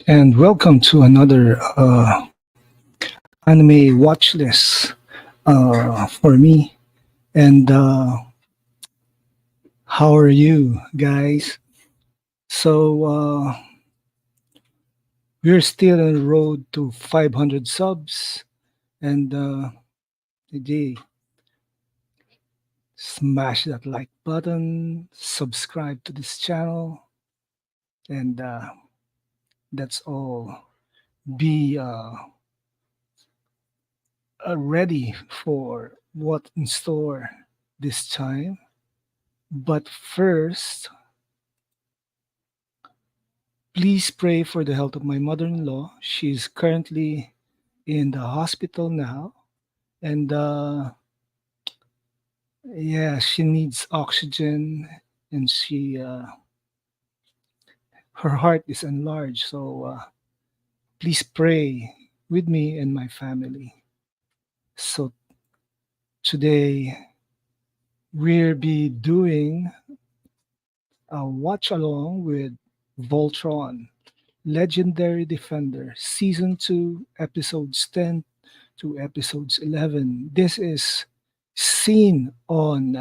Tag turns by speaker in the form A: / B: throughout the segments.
A: and welcome to another anime watch list for me. And how are you guys? So we're still on the road to 500 subs, and today smash that like button, subscribe to this channel, and that's all. Be ready for what in store this time. But first, please pray for the health of my mother-in-law. She's currently in the hospital now, and yeah, she needs oxygen, and she her heart is enlarged. So please pray with me and my family. So today we'll be doing a watch along with Voltron, Legendary Defender, Season 2, Episodes 10 to Episodes 11. This is seen on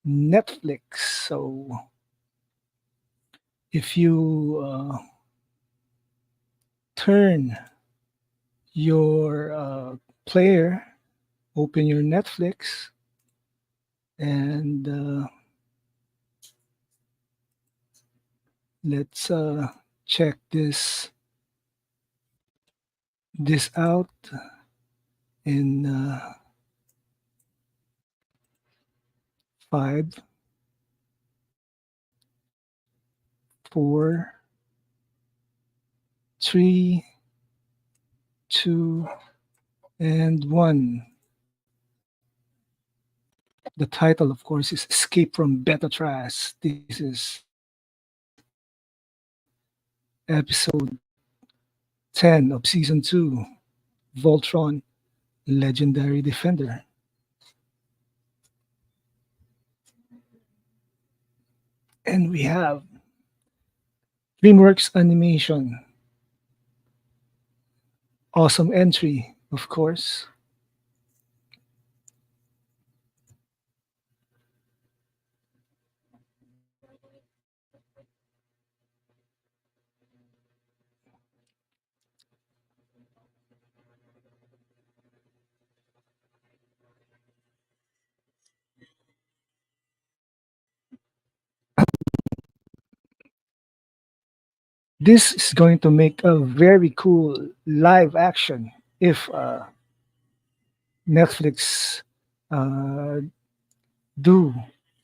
A: Netflix. So if you turn your player, open your Netflix, and let's check this out in 5, 4, 3, 2, and 1. The title, of course, is Escape from Beta Traz. This is episode 10 of season 2, Voltron, Legendary Defender. And we have DreamWorks Animation. Awesome entry, of course. This is going to make a very cool live action if Netflix uh, do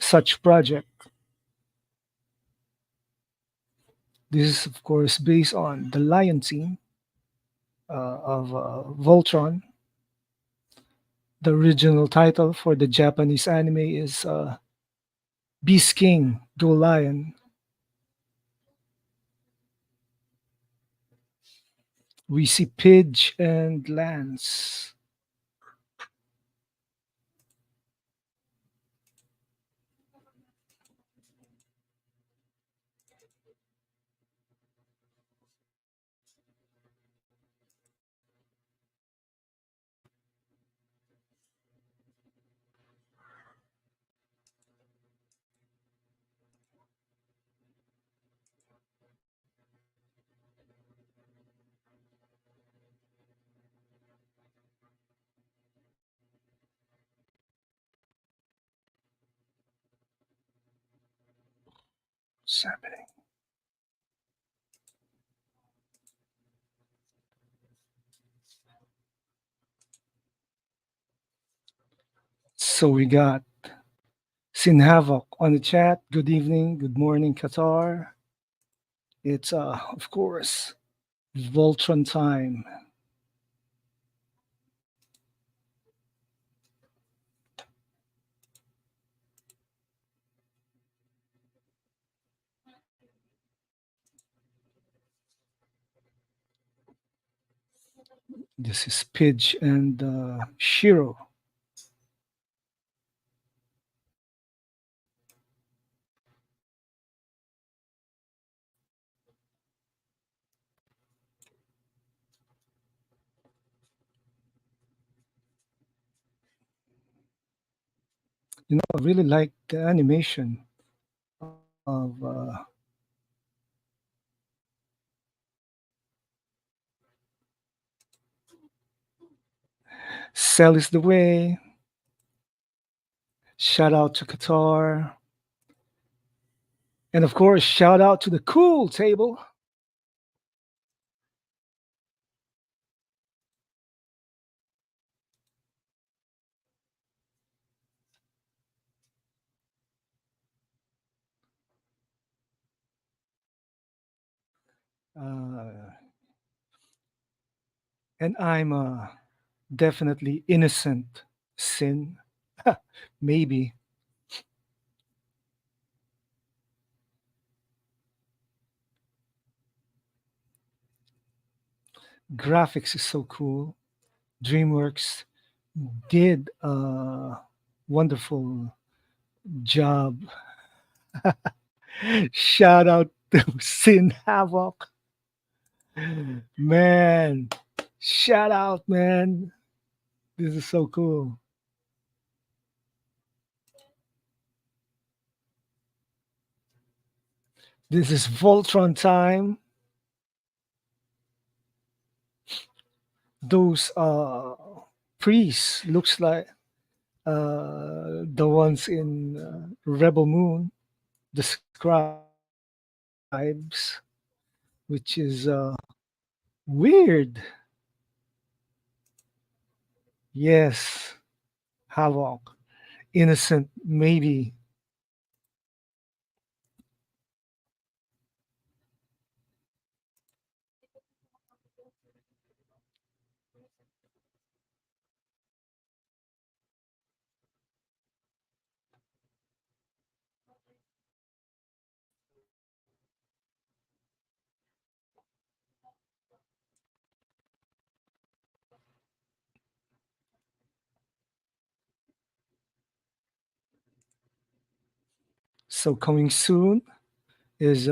A: such project. This is, of course, based on the Lion theme of Voltron. The original title for the Japanese anime is Beast King Dual Lion. We see Pidge and Lance. What's happening? So we got Sin Havoc on the chat. Good evening, good morning, Qatar. It's of course Voltron time. This is Pidge and Shiro. I really like the animation of Cell is the Way. Shout out to Qatar. And of course, shout out to the Cool Table. Uh, and I'm definitely innocent sin. Maybe. Graphics is so cool. DreamWorks did a wonderful job. Shout out to Sin Havoc. Man, shout out, man. This is so cool. This is Voltron time. Those priests looks like the ones in Rebel Moon, the scribes, which is weird. Yes, Havoc, innocent, maybe. So coming soon is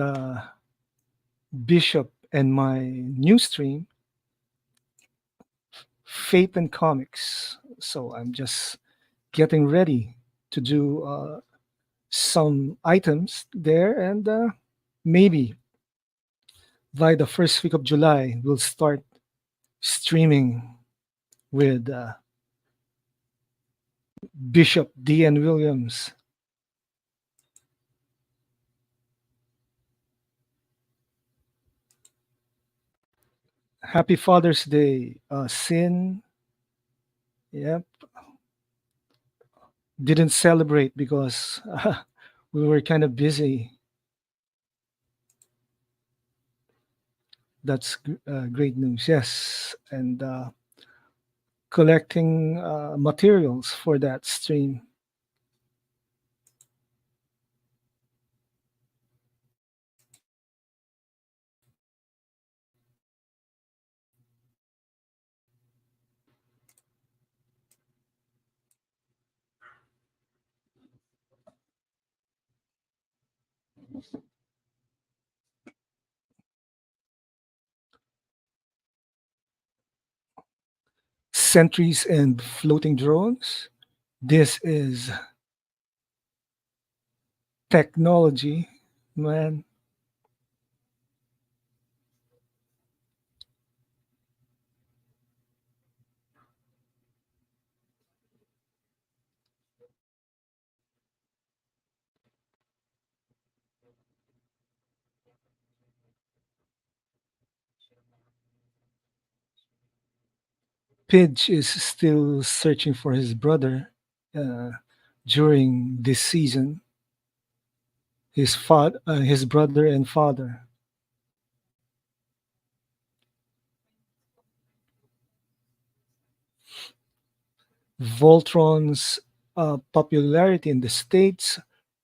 A: Bishop and my new stream, Faith and Comics. So I'm just getting ready to do some items there, and maybe by the first week of July, we'll start streaming with Bishop D.N. Williams. Happy Father's Day, Sin. Yep, didn't celebrate because we were kind of busy. That's great news. Yes, and collecting materials for that stream. Sentries and floating drones. This is technology, man. Pidge is still searching for his brother uh, during this season. His brother and father. Voltron's popularity in the states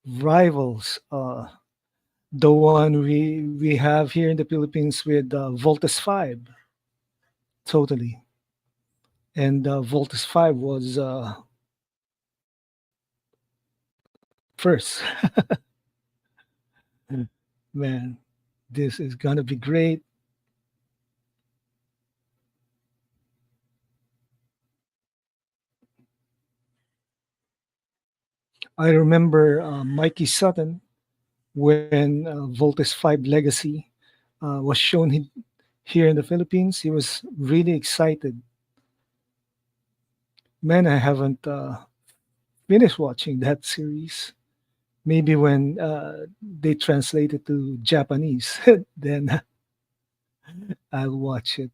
A: rivals the one we have here in the Philippines with Voltus 5. Totally. And Voltus 5 was first. Man, this is gonna be great. I remember Mikey Sutton when Voltes 5 Legacy was shown here in the Philippines. He was really excited. Man, I haven't finished watching that series. Maybe when they translate it to Japanese, then I'll watch it.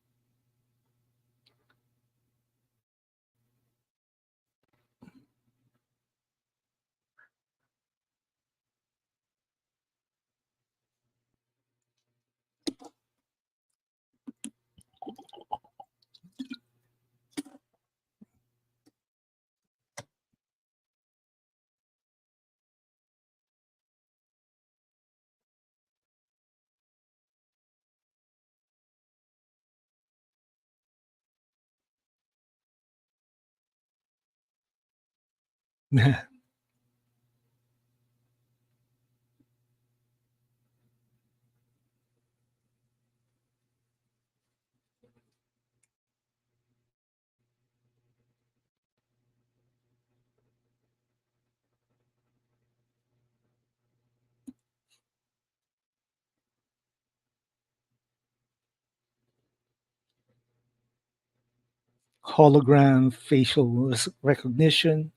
A: Hologram facial recognition,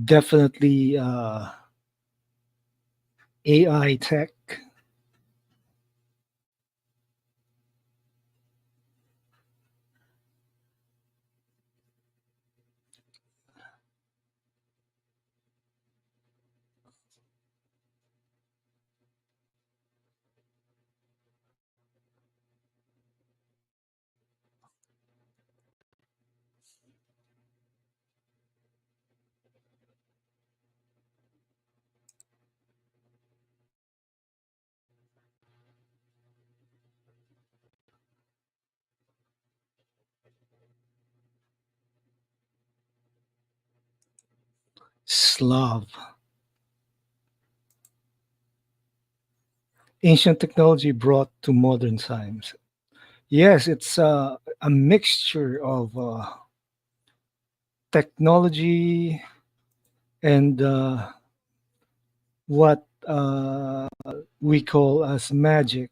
A: definitely AI tech. Slav, ancient technology brought to modern times. Yes, it's a mixture of technology and what we call as magic.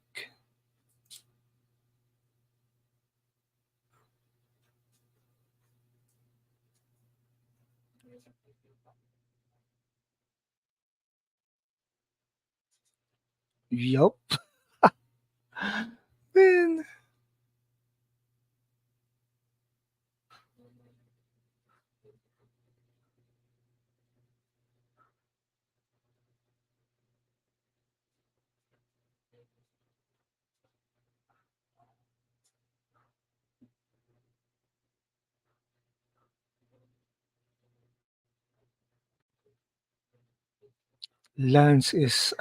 A: Yup. Man, Lance is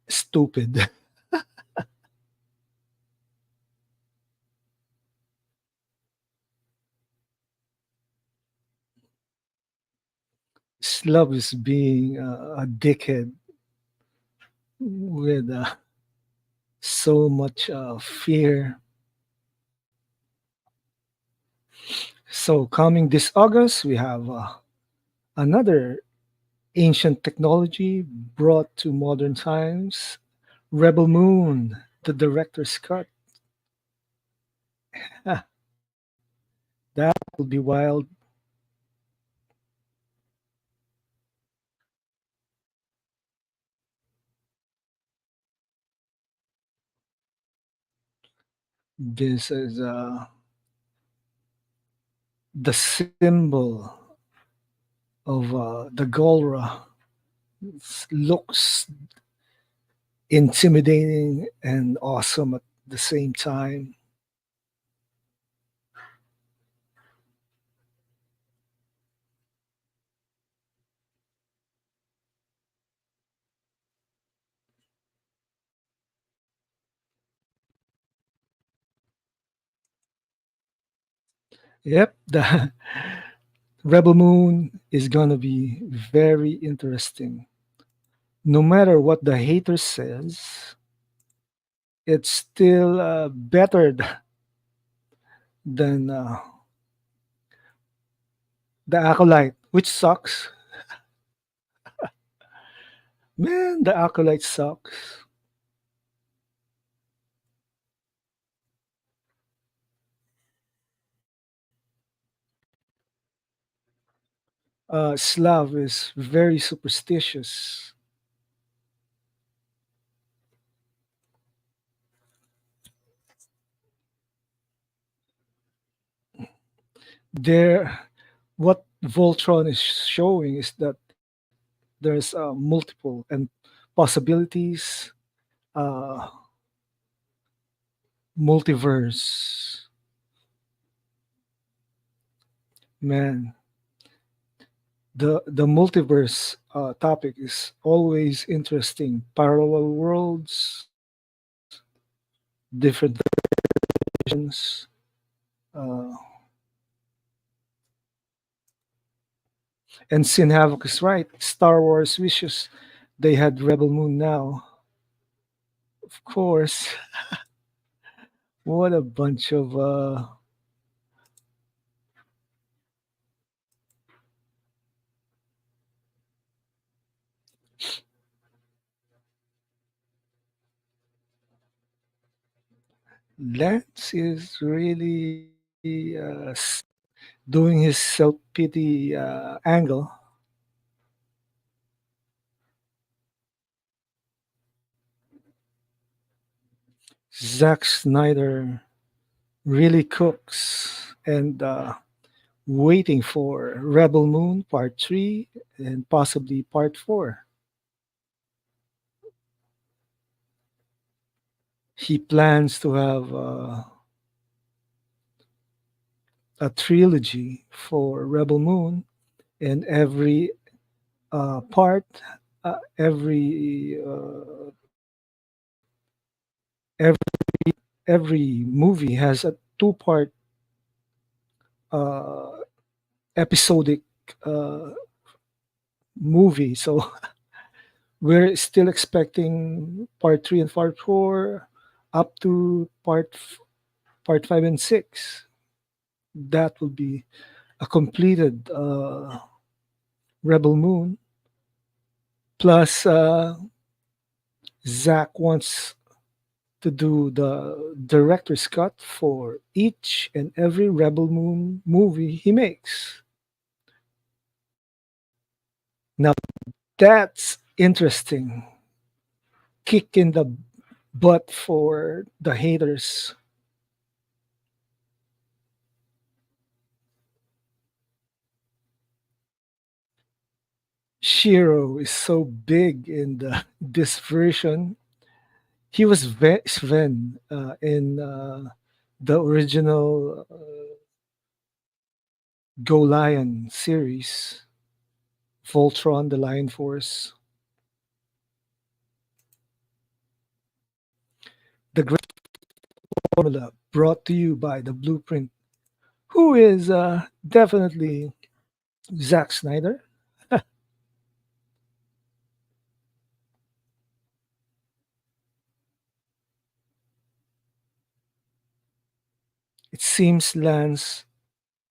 A: stupid. Slav is being a dickhead with so much fear. So, coming this August, we have another ancient technology brought to modern times, Rebel Moon, the director's cut. Ah, that will be wild. This is the symbol of the Galra. It looks intimidating and awesome at the same time. Yep, the Rebel Moon is gonna be very interesting. No matter what the hater says, it's still better than the Acolyte, which sucks. Man, the Acolyte sucks. Slav is very superstitious. There, what Voltron is showing is that there's multiple and possibilities, uh, multiverse. Man, the multiverse topic is always interesting. Parallel worlds, different versions. Uh, and Sin Havoc is right. Star Wars wishes they had Rebel Moon now. Of course. What a bunch of Lance is really doing his self pity angle. Zack Snyder really cooks and waiting for Rebel Moon Part 3 and possibly Part 4. He plans to have a trilogy for Rebel Moon, and every part, every every movie has a two-part uh, episodic uh, movie. So we're still expecting part 3 and part 4 up to part 5 and 6. That will be a completed Rebel Moon. Plus, Zach wants to do the director's cut for each and every Rebel Moon movie he makes. Now, that's interesting. Kick in the butt for the haters. Shiro is so big in this version. He was Sven in the original Go Lion series, Voltron, the Lion Force. The Great Formula brought to you by the Blueprint, who is definitely Zack Snyder. It seems Lance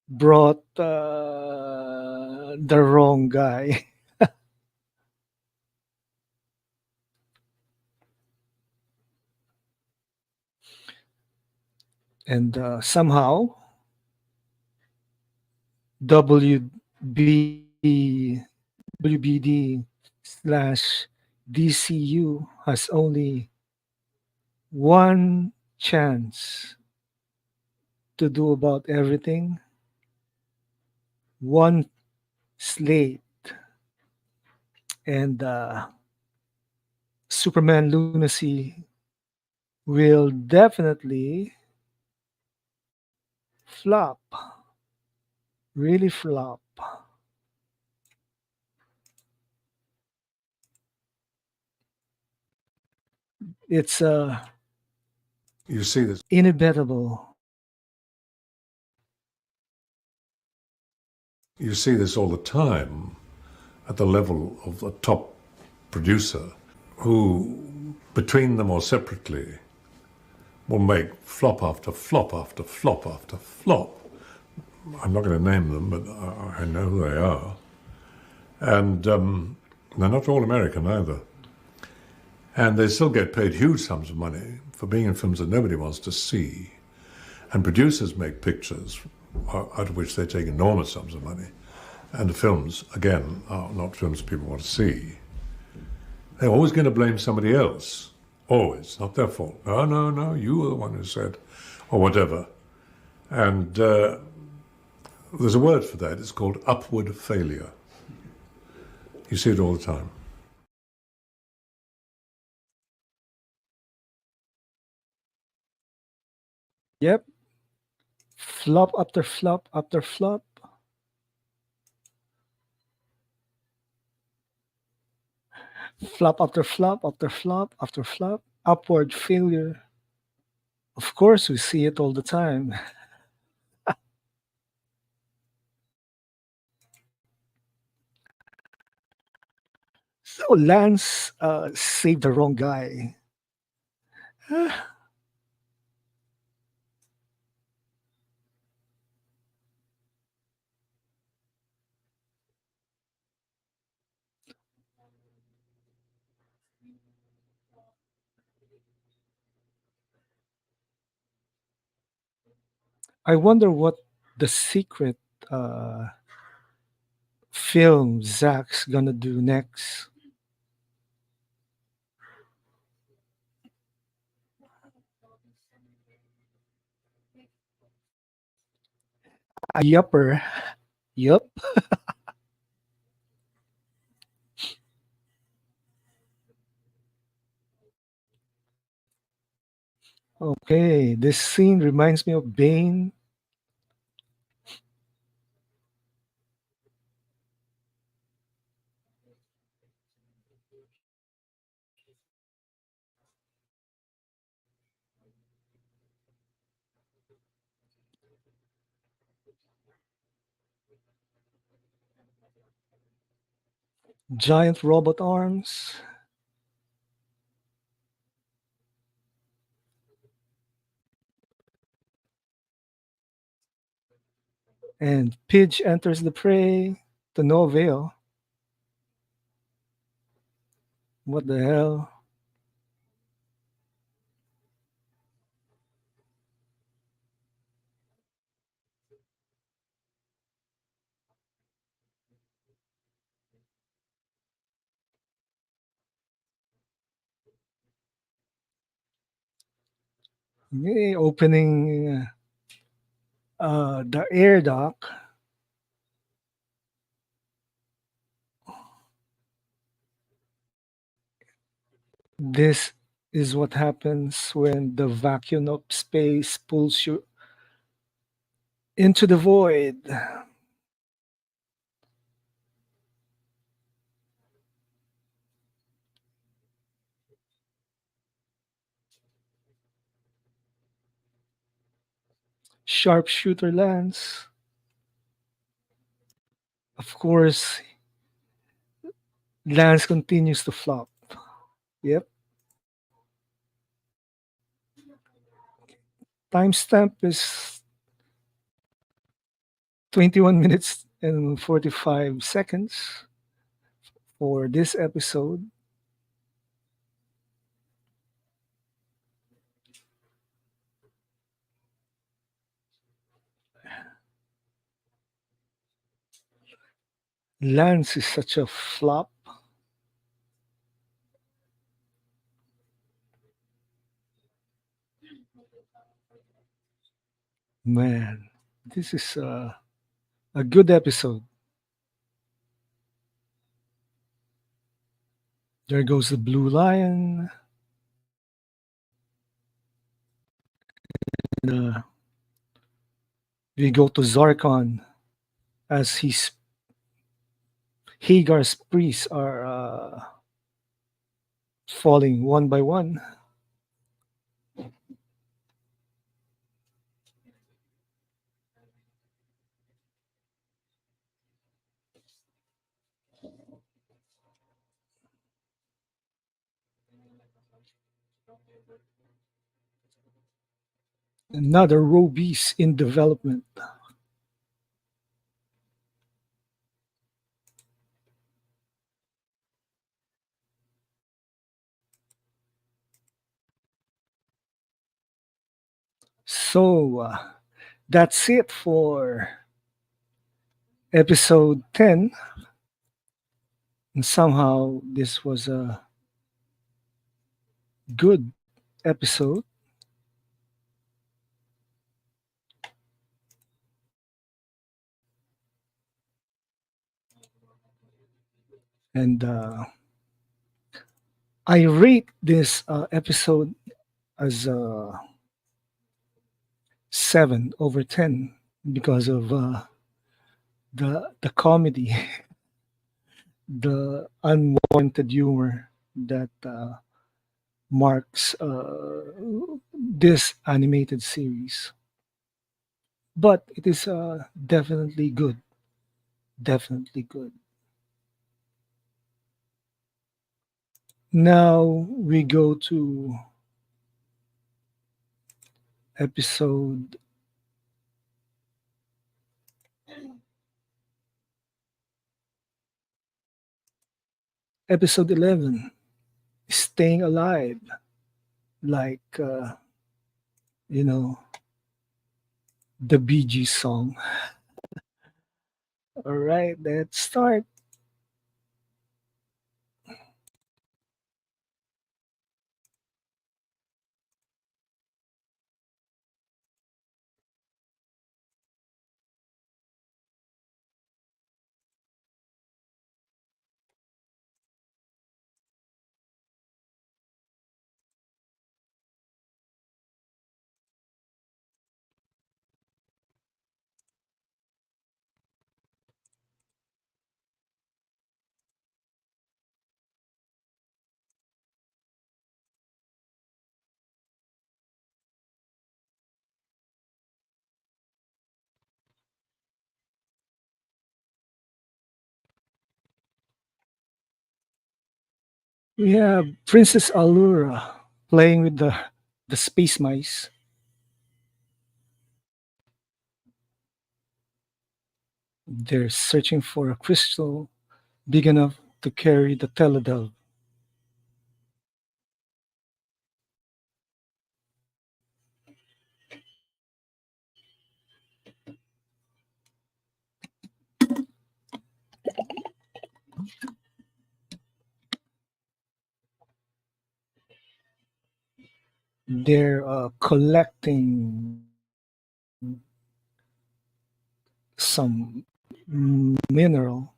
A: brought the wrong guy. And somehow WB, WBD slash DCU has only one chance to do about everything, one slate, and Superman lunacy will definitely flop, really flop. It's
B: You see this.
A: inevitable.
B: You see this all the time at the level of the top producer, who, between them or separately, will make flop after flop after flop after flop. I'm not going to name them, but I know who they are. And they're not all American either. And they still get paid huge sums of money for being in films that nobody wants to see. And producers make pictures out of which they take enormous sums of money. And the films, again, are not films people want to see. They're always going to blame somebody else. Always. Not their fault. No, no, no, you were the one who said, or whatever. And there's a word for that. It's called upward failure. You see it all the time.
A: Yep. Flop after flop after flop. Flop after flop after flop after flop. Upward failure. Of course, we see it all the time. So Lance saved the wrong guy. I wonder what the secret uh, film Zach's gonna do next. A yupper. Yup. Okay, this scene reminds me of Bane. Giant robot arms. And Pidge enters the prey to no avail. What the hell? Opening the air dock. This is what happens when the vacuum of space pulls you into the void. Sharpshooter lands. Of course, Lance continues to flop. Yep. Timestamp is 21 minutes and 45 seconds for this episode. Lance is such a flop. Man, this is a good episode. There goes the blue lion. Uh, we go to Zarkon as Hagar's priests are falling one by one. Another Robies in development. So that's it for episode 10. And somehow this was a good episode. And I rate this episode as a 7 over 10 because of the comedy, the unwarranted humor that marks this animated series. But it is definitely good. Definitely good. Now we go to episode episode 11, Staying Alive, like you know the Bee Gees song. All right, let's start. We have Princess Allura playing with the space mice. They're searching for a crystal big enough to carry the teledove. They're collecting some mineral.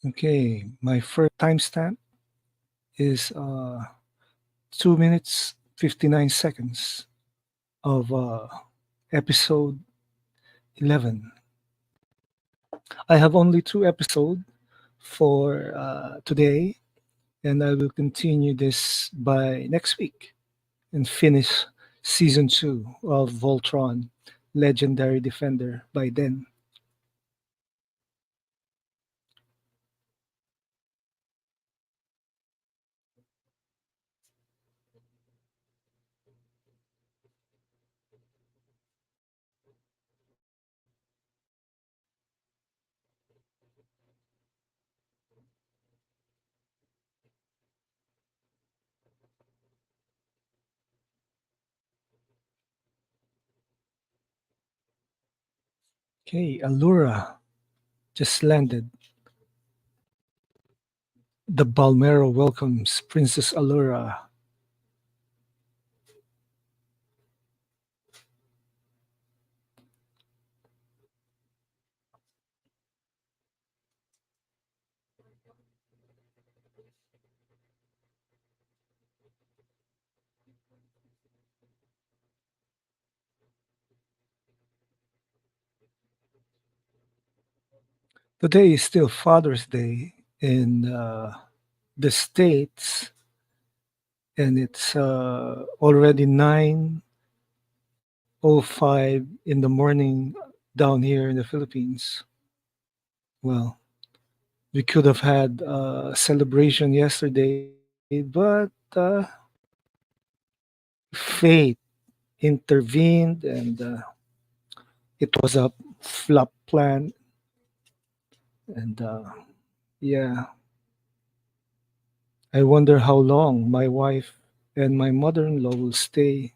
A: Okay, my first timestamp is 2 minutes 59 seconds of episode 11. I have only two episodes for today, and I will continue this by next week and finish season 2 of Voltron Legendary Defender by then. Okay, Allura just landed. The Balmera welcomes Princess Allura. Today is still Father's Day in the States, and it's already 9:05 in the morning down here in the Philippines. Well, we could have had a celebration yesterday, but fate intervened and it was a flop plan. And yeah, I wonder how long my wife and my mother in law will stay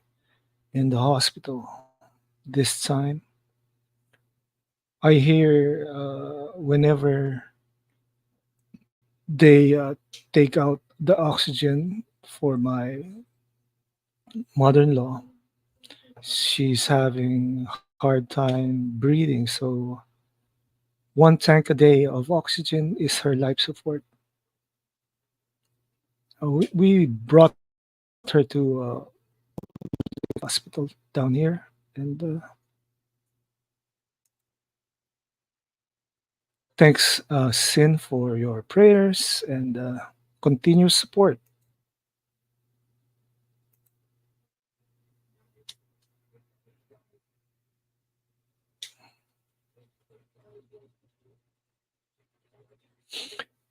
A: in the hospital this time. I hear whenever they take out the oxygen for my mother in law, she's having hard time breathing. So, one tank a day of oxygen is her life support. We brought her to hospital down here, and thanks, Sin, for your prayers and continuous support.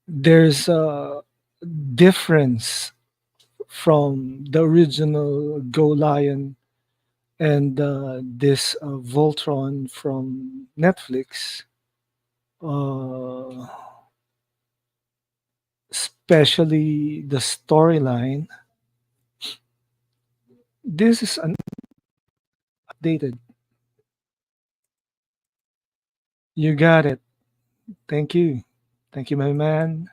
A: There's a difference from the original Go Lion and this Voltron from Netflix, uh, especially the storyline. This is an updated. You got it. Thank you. Thank you, my man.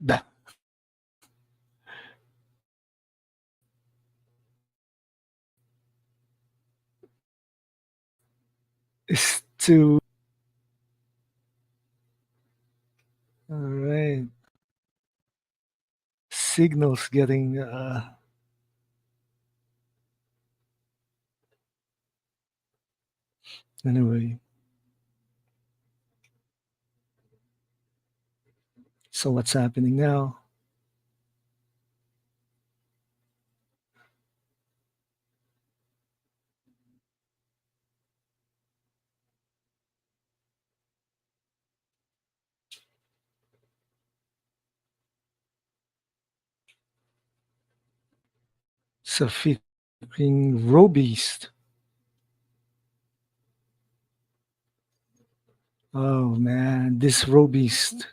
A: That is too. All right. Signals getting. Anyway, so what's happening now? So featuring Robeast. Oh man, this Robeast.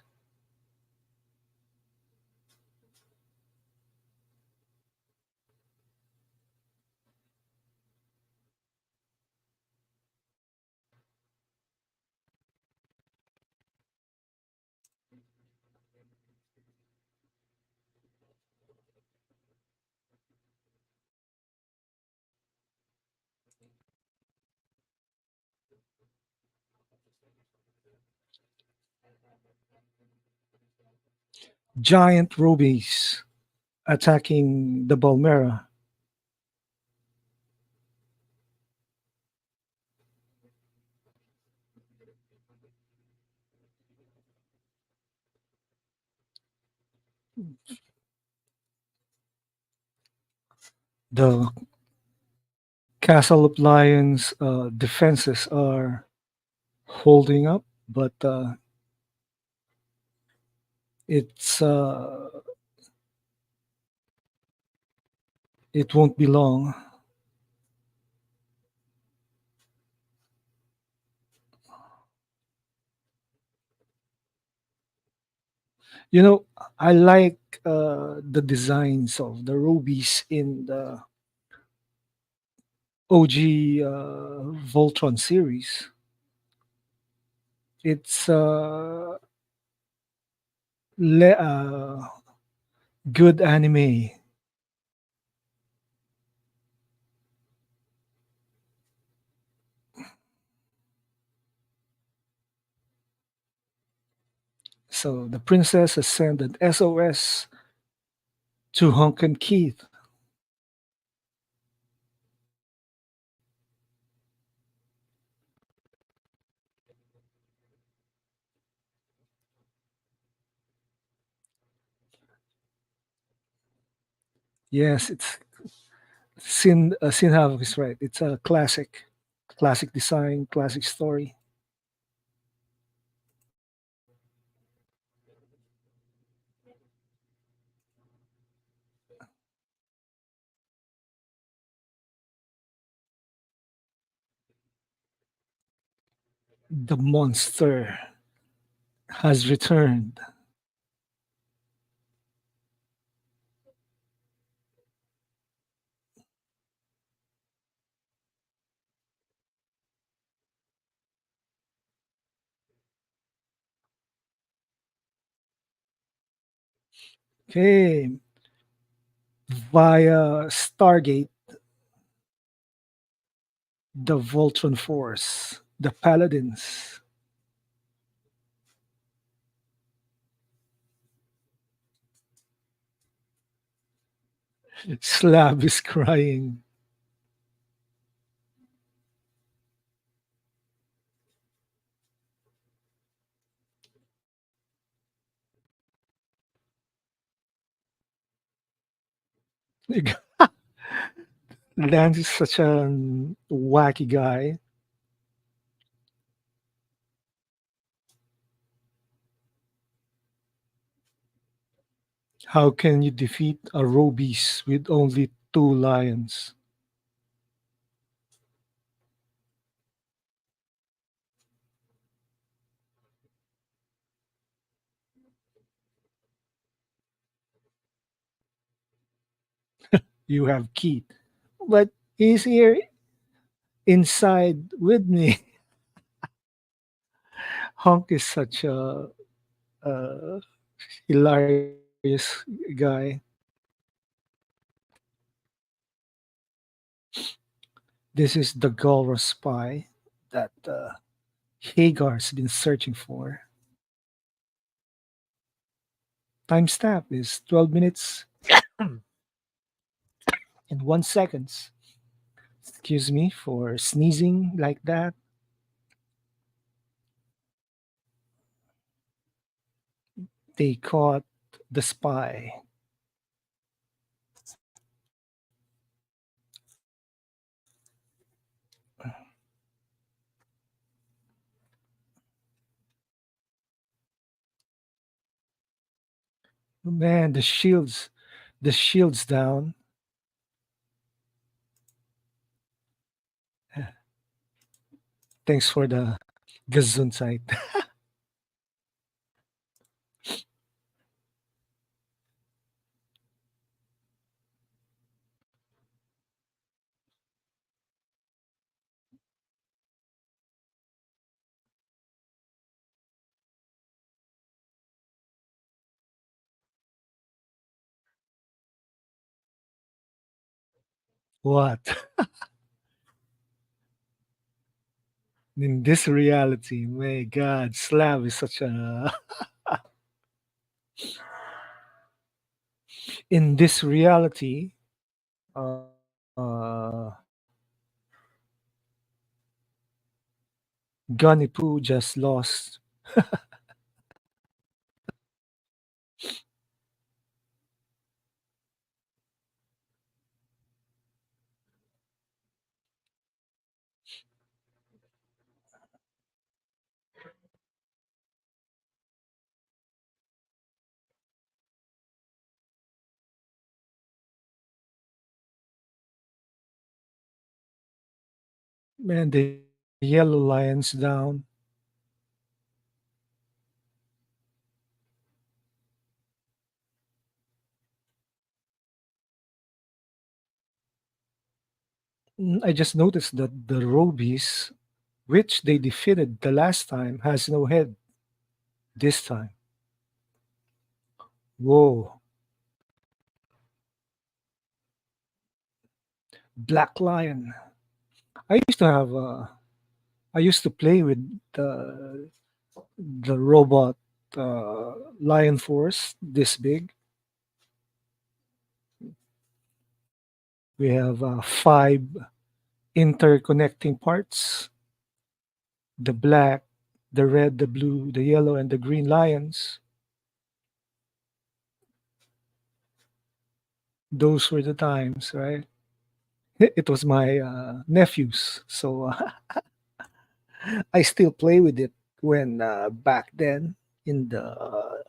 A: Giant Robeast attacking the Balmera. The Castle of Lions defenses are holding up, but it's it won't be long. You know, I like the designs of the rubies in the OG Voltron series. It's good anime. So the princess has sent an SOS to Hunk and Keith. Yes, it's Sin Havoc is right. It's a classic design, classic story. The monster has returned. Okay, via Stargate, the Voltron Force, the Paladins. Slab is crying. Lance is such a wacky guy. How can you defeat a Robies with only two lions? You have Keith, but he's here inside with me. Honk is such a hilarious guy. This is the Galra spy that Hagar's been searching for. Timestamp is 12 minutes and 1 seconds. Excuse me for sneezing like that. They caught the spy. Man, the shield's down. Thanks for the Gesundheit. What? In this reality, my God, Slav is such a. In this reality, uh, Gunny Poo just lost. Man, the yellow lion's down. I just noticed that the Robies, which they defeated the last time, has no head this time. Whoa, Black Lion. I used to have. I used to play with the robot Lion Force this big. We have five interconnecting parts: the black, the red, the blue, the yellow, and the green lions. Those were the times, right? It was my nephew's, so I still play with it when back then in the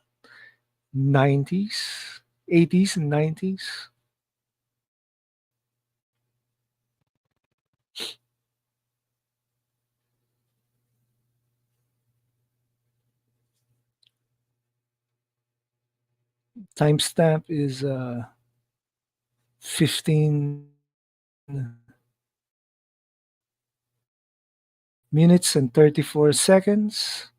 A: 90s, 80s, and 90s. Timestamp is 15 minutes and 34 seconds.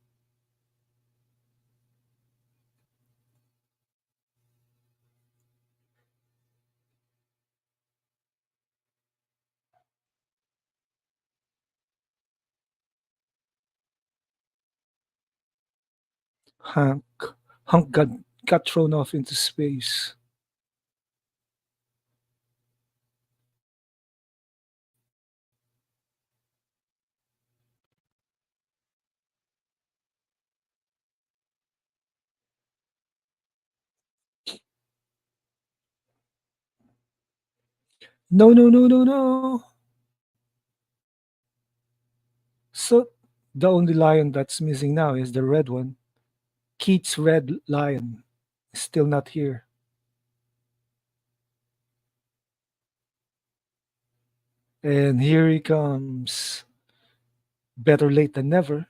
A: Hank, Hank got thrown off into space. No, no, no, no, no. So the only lion that's missing now is the red one. Keith's red lion is still not here. And here he comes. Better late than never.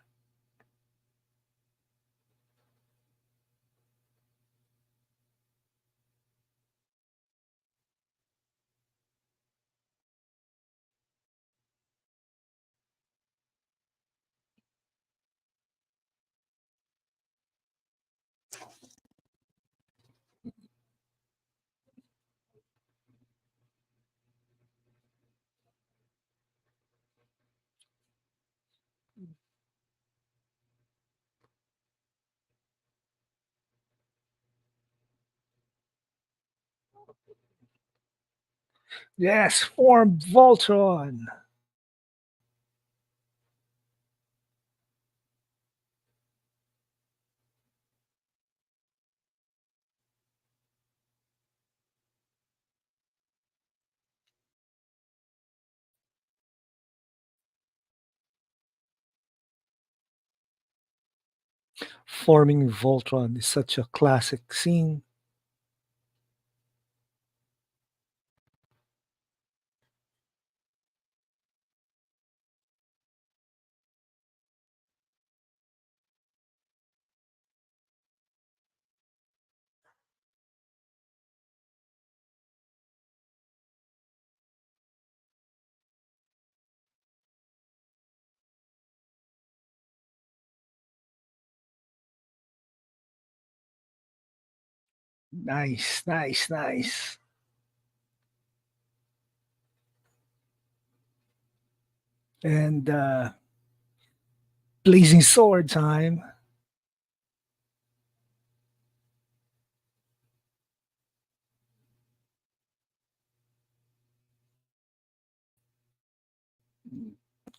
A: Yes, form Voltron. Forming Voltron is such a classic scene. Nice, nice, nice. And blazing sword time.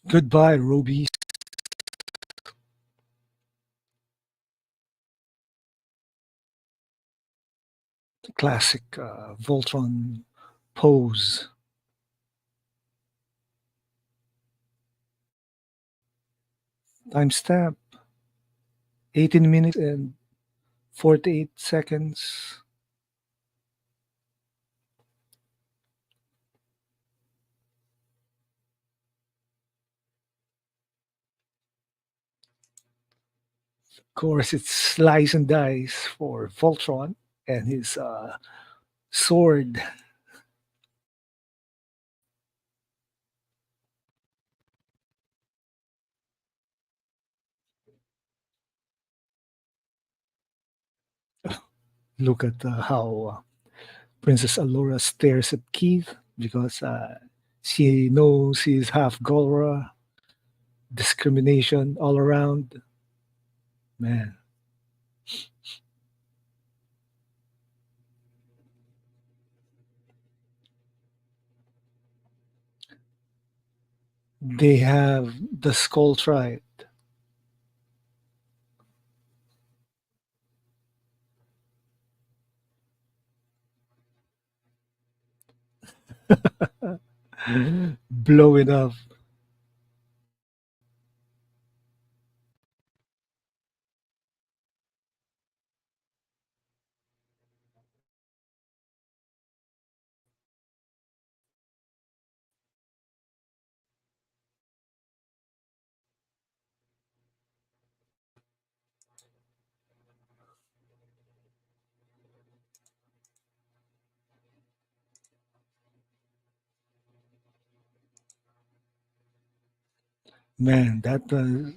A: Goodbye, Robies. Classic Voltron pose. Timestamp 18 minutes and 48 seconds. Of course, it's slice and dice for Voltron and his sword. Look at how Princess Allura stares at Keith because she knows he's half Galra. Discrimination all around. Man, they have the skull tried. Blow it up. Man, that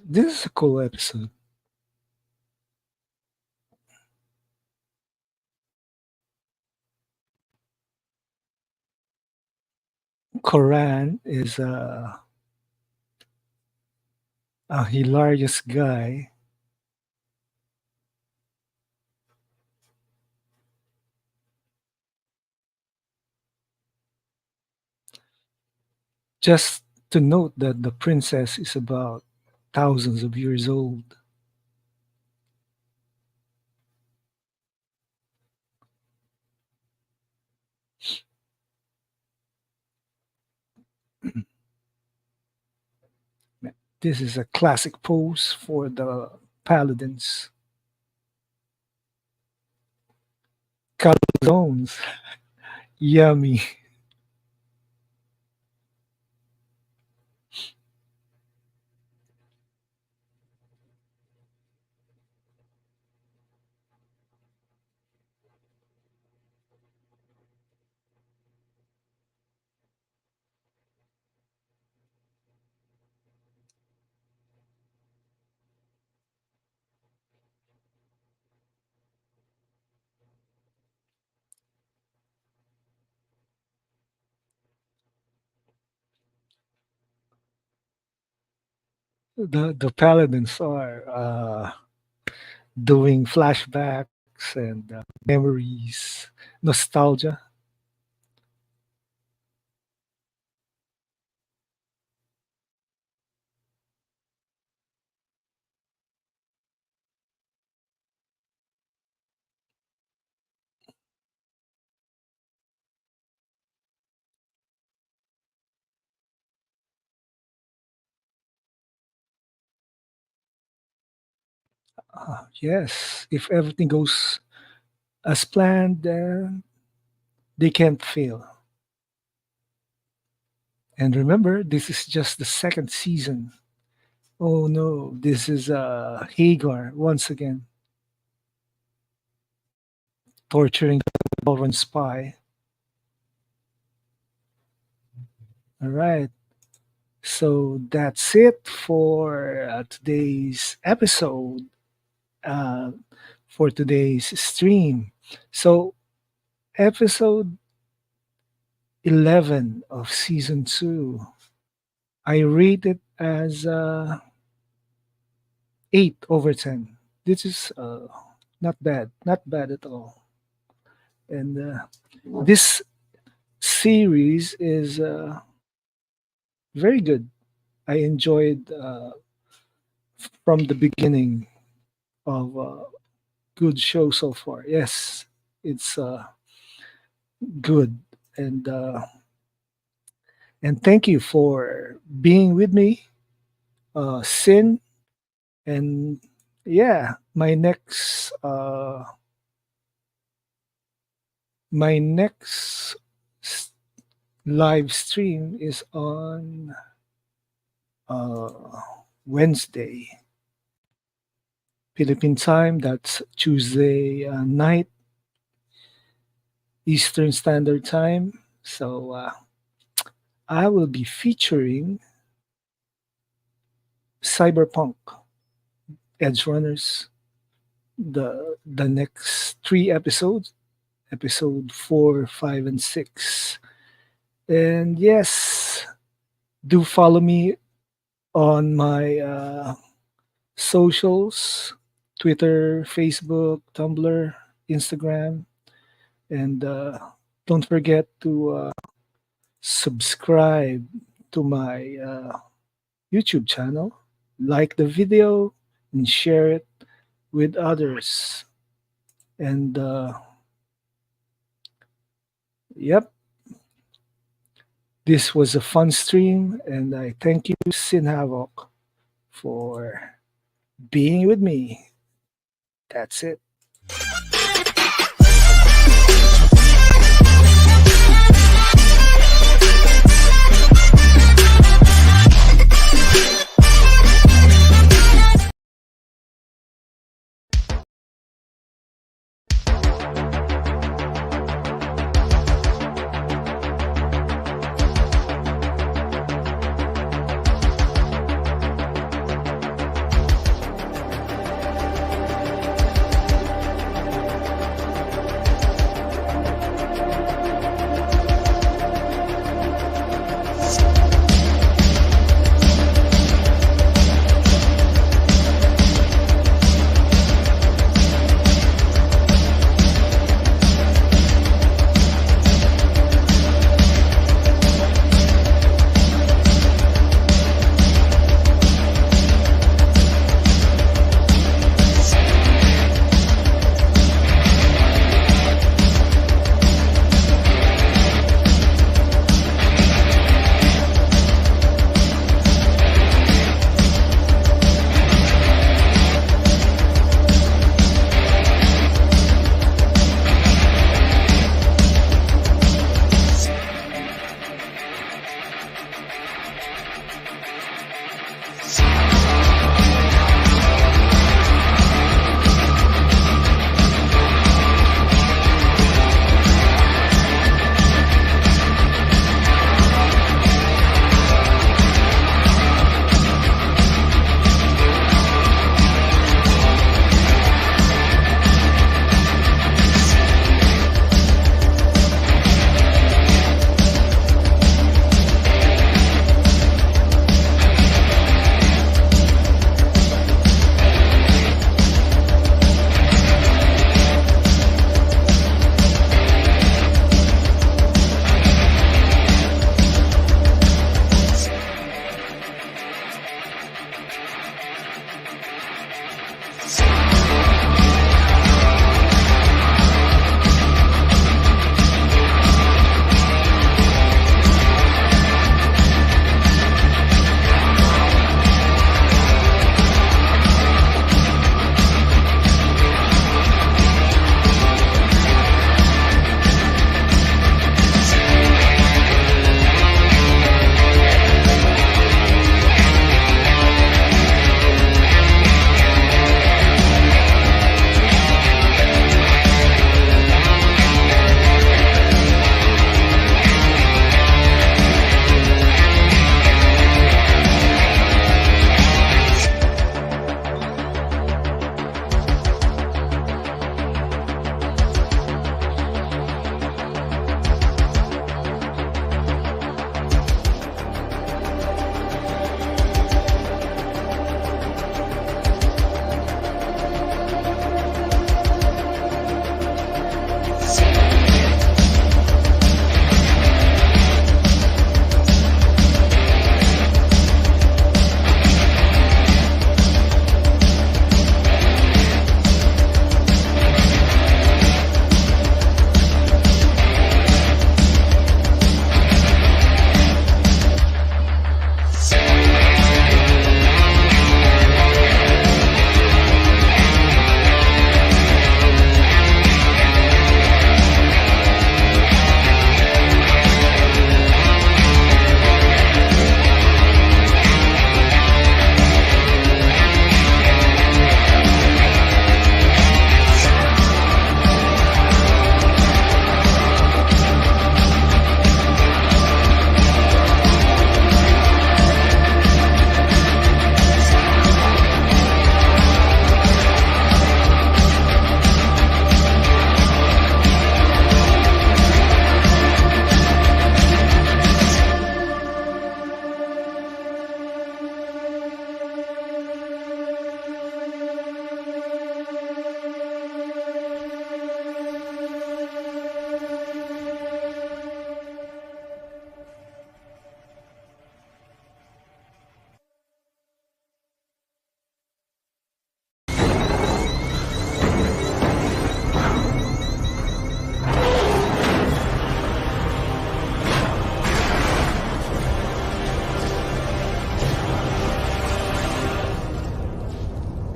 A: this is a cool episode. Koran is a hilarious guy. Just to note that the princess is about thousands of years old. This is a classic pose for the Paladins. Calzones, yummy. The Paladins are doing flashbacks and memories, nostalgia. Yes, if everything goes as planned, then they can't fail. And remember, this is just the second season. Oh no, this is Hagar once again torturing the Voltron spy. All right, so that's it for today's episode, uh, for today's stream. So, episode 11 of season 2, I rate it as 8 over 10. This is not bad, not bad at all. And this series is very good. I enjoyed from the beginning of good show so far. Yes, it's good, and thank you for being with me, Sin, and yeah, my next s- live stream is on uh, Wednesday, Philippine time. That's Tuesday night, Eastern Standard Time. So I will be featuring Cyberpunk Edge Runners, the next three episodes, episode 4, 5, and 6. And yes, do follow me on my socials: Twitter, Facebook, Tumblr, Instagram. And don't forget to subscribe to my YouTube channel, like the video, and share it with others. And yep, This was a fun stream, and I thank you, Sin Havoc, for being with me. That's it.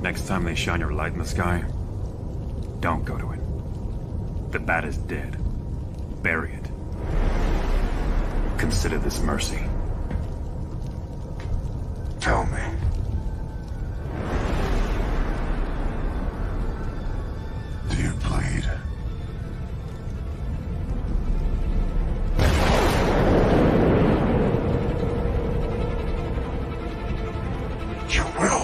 C: Next time they shine your light in the sky, don't go to it. The bat is dead. Bury it. Consider this mercy.
D: Tell me. Do you bleed? You will.